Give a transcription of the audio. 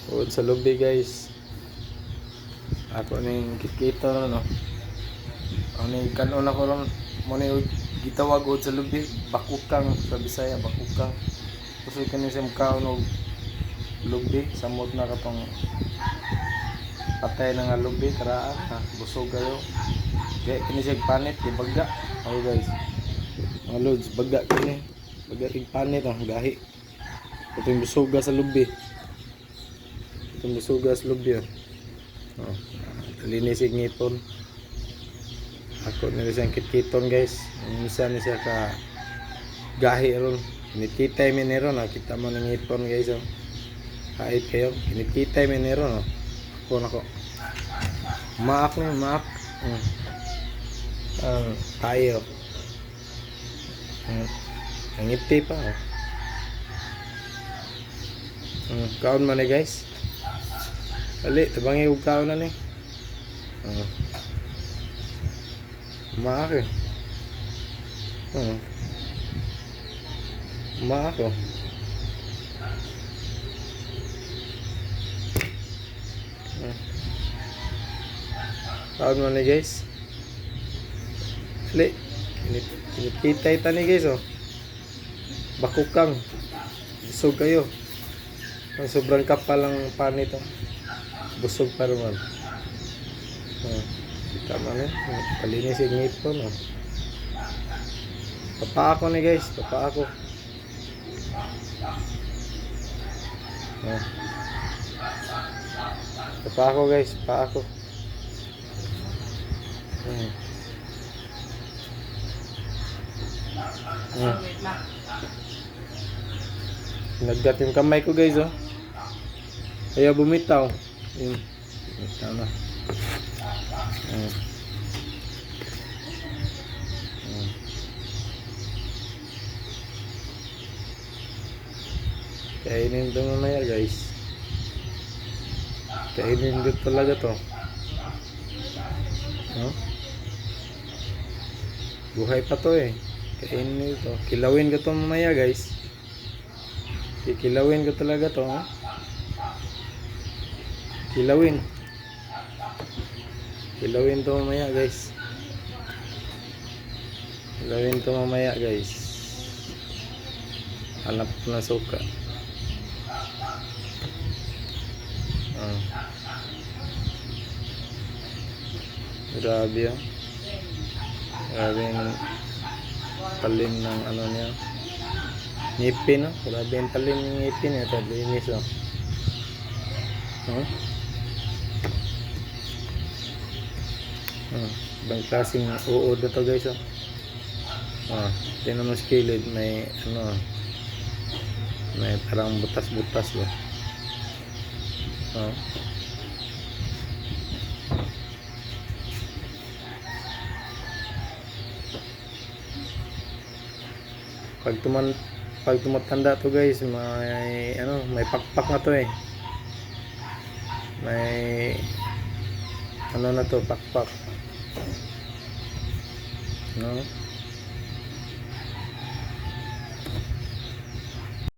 Uod sa lubi guys. Ako ning kikita no. Ani kanon ako ron mo ni gitawag uod sa lubi, bakukang sa Bisaya, bakukang. Kasi kani sa mukhaon og lubi, samot na katong patay na nga lubi, karaan ha, busog kayo. Kaya kini siya panit, di baga. Oh guys. Mga lods, baga kini. Baga tig panit ang gahi. Ito yung busoga sa lubi. Ito yung busoga sa lubi. Oh. Linis yung ngipon. Ako nila siyang kitkiton guys. Minsan ni siya ka gahi ron. Kinikitay mi ni ron. Kita mo ng ngipon guys. Oh. Kahit kayo. Kinikitay mi ni ron. Oh. Ako nako. Maak na maak. Tayo. Ang ngiti pa. Oh. Kaon man eh guys. Ali, tabangi ug kaon na ni. Maak eh. Maak oh. Kaon man eh guys. Ali, kinikitay ta ni guys oh. Bakukang. Busog kayo. Ang sobrang kapal ang panito. Busog pa naman. Kita man eh. Palinis yung ngipon. Papa ako ni guys. Papa ako. Papa ako guys. Papa ako. Naggat yung kamay ko guys oh. Ayaw bumitaw. Bumitaw na. Kainin ito mamaya guys. Kainin ito talaga to. Buhay pa to eh. Kainin ito. Kilawin ko to mamaya guys. Kikilawin ko talaga to. Kilawin. Kilawin to mamaya guys. Kilawin to mamaya guys. Hanap na suka. Grabe oh. Grabe yung talim ng ano niya. Ngipin oh. Grabe yung talim ng ngipin niya. Linis oh. Ibang klaseng uod na to guys oh. Tingnan mo sa kilid may ano, may parang butas-butas oh. Pag tumatanda to guys, may ano, may pakpak na to eh. May ano na to, pakpak. No?